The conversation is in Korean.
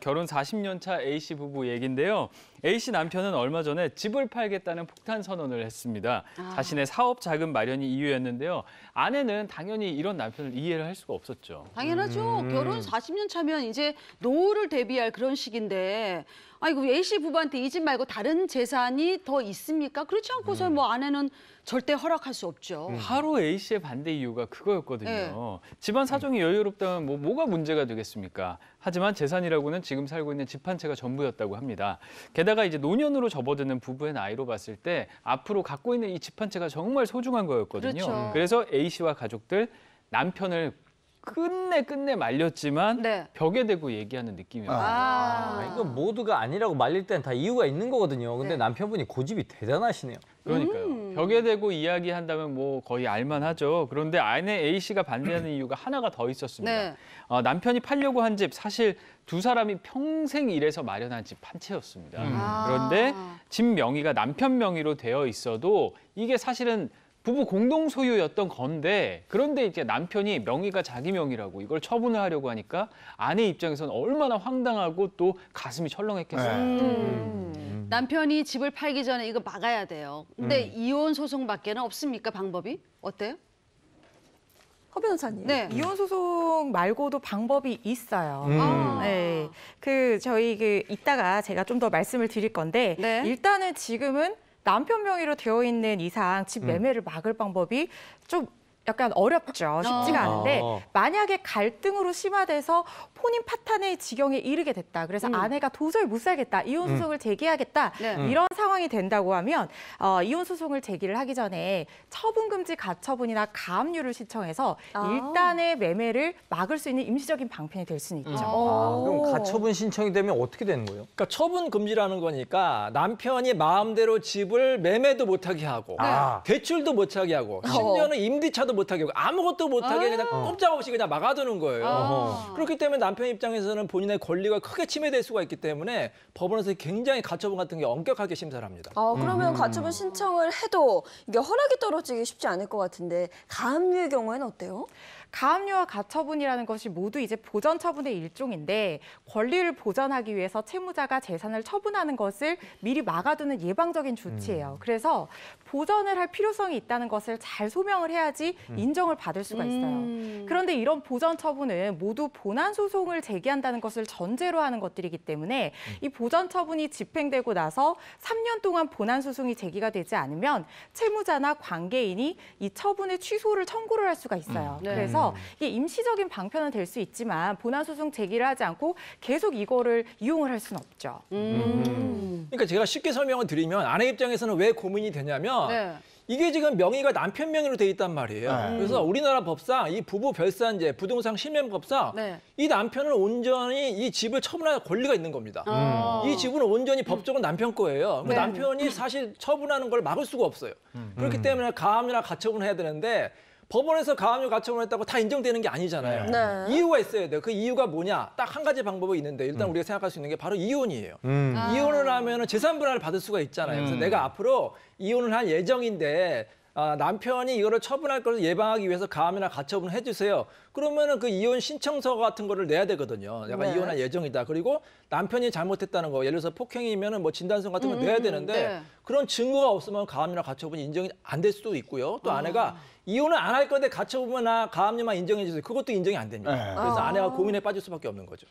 결혼 40년 차 A씨 부부 얘긴데요. A씨 남편은 얼마 전에 집을 팔겠다는 폭탄 선언을 했습니다. 자신의 사업 자금 마련이 이유였는데요. 아내는 당연히 이런 남편을 이해를 할 수가 없었죠. 당연하죠. 결혼 40년 차면 이제 노후를 대비할 그런 시기인데 아이고 A씨 부부한테 이 집 말고 다른 재산이 더 있습니까? 그렇지 않고서 뭐 아내는 절대 허락할 수 없죠. 바로 A씨의 반대 이유가 그거였거든요. 집안 사정이 여유롭다면 뭐가 문제가 되겠습니까? 하지만 재산이라고는 지금 살고 있는 집 한 채가 전부였다고 합니다. 게다가 이제 노년으로 접어드는 부부의 나이로 봤을 때 앞으로 갖고 있는 이 집 한 채가 정말 소중한 거였거든요. 그렇죠. 그래서 A씨와 가족들 남편을 끝내 말렸지만 네. 벽에 대고 얘기하는 느낌이었어요. 이건 모두가 아니라고 말릴 땐 다 이유가 있는 거거든요. 근데 네. 남편분이 고집이 대단하시네요. 그러니까요. 벽에 대고 이야기한다면 뭐 거의 알만하죠. 그런데 아내 A씨가 반대하는 이유가 하나가 더 있었습니다. 네. 남편이 팔려고 한 집 사실 두 사람이 평생 일해서 마련한 집 한 채였습니다. 그런데 집 명의가 남편 명의로 되어 있어도 이게 사실은 부부 공동 소유였던 건데 그런데 이제 남편이 명의가 자기 명의라고 이걸 처분을 하려고 하니까 아내 입장에서는 얼마나 황당하고 또 가슴이 철렁했겠어요. 남편이 집을 팔기 전에 이거 막아야 돼요. 근데 이혼 소송밖에는 없습니까? 방법이? 어때요? 허 변호사님, 네. 이혼 소송 말고도 방법이 있어요. 아. 네, 저희 이따가 제가 좀 더 말씀을 드릴 건데 네. 일단은 지금은 남편 명의로 되어 있는 이상 집 매매를 막을 방법이 좀 약간 어렵죠. 쉽지가 않은데 만약에 갈등으로 심화돼서 혼인 파탄의 지경에 이르게 됐다. 그래서 아내가 도저히 못 살겠다. 이혼 소송을 제기하겠다. 네. 이런 상황이 된다고 하면 이혼 소송을 제기를 하기 전에 처분금지 가처분이나 가압류를 신청해서 일단의 매매를 막을 수 있는 임시적인 방편이 될 수는 있죠. 그럼 가처분 신청이 되면 어떻게 되는 거예요? 그러니까 처분 금지라는 거니까 남편이 마음대로 집을 매매도 못하게 하고 대출도 못하게 하고 심지어는 임대차도 못하게 하고 아무것도 못하게 그냥 꼼짝없이 그냥 막아두는 거예요. 그렇기 때문에 남편 입장에서는 본인의 권리가 크게 침해될 수가 있기 때문에 법원에서 굉장히 가처분 같은 게 엄격하게 심사를 합니다. 그러면 가처분 신청을 해도 이게 허락이 떨어지기 쉽지 않을 것 같은데 가압류의 경우에는 어때요? 가압류와 가처분이라는 것이 모두 이제 보전 처분의 일종인데 권리를 보전하기 위해서 채무자가 재산을 처분하는 것을 미리 막아두는 예방적인 조치예요. 그래서 보전을 할 필요성이 있다는 것을 잘 소명을 해야지 인정을 받을 수가 있어요. 그런데 이런 보전 처분은 모두 본안 소송을 제기한다는 것을 전제로 하는 것들이기 때문에 이 보전 처분이 집행되고 나서 3년 동안 본안 소송이 제기가 되지 않으면 채무자나 관계인이 이 처분의 취소를 청구를 할 수가 있어요. 네. 그래서 이게 임시적인 방편은 될 수 있지만 본안 소송 제기를 하지 않고 계속 이거를 이용을 할 수는 없죠. 그러니까 제가 쉽게 설명을 드리면 아내 입장에서는 왜 고민이 되냐면 네. 이게 지금 명의가 남편 명의로 돼 있단 말이에요. 그래서 우리나라 법상 이 부부 별산제, 부동산 실명법상 네. 이 남편은 온전히 이 집을 처분할 권리가 있는 겁니다. 이 집은 온전히 법적으로 남편 거예요. 네. 남편이 사실 처분하는 걸 막을 수가 없어요. 그렇기 때문에 가압류나 가처분을 해야 되는데 법원에서 가압류 가처분을 했다고 다 인정되는 게 아니잖아요. 네. 이유가 있어야 돼요. 그 이유가 뭐냐? 딱 한 가지 방법이 있는데 일단 우리가 생각할 수 있는 게 바로 이혼이에요. 이혼을 하면 재산 분할을 받을 수가 있잖아요. 그래서 내가 앞으로 이혼을 할 예정인데 남편이 이거를 처분할 것을 예방하기 위해서 가압류나 가처분을 해주세요. 그러면은 그 이혼 신청서 같은 거를 내야 되거든요. 내가 네. 이혼할 예정이다. 그리고 남편이 잘못했다는 거, 예를 들어서 폭행이면은 뭐 진단서 같은 거 내야 되는데 네. 그런 증거가 없으면 가압류나 가처분이 인정이 안 될 수도 있고요. 또 아내가 이혼을 안 할 건데 가처분이나 가압류만 인정해 주세요. 그것도 인정이 안 됩니다. 그래서 아내가 고민에 빠질 수밖에 없는 거죠.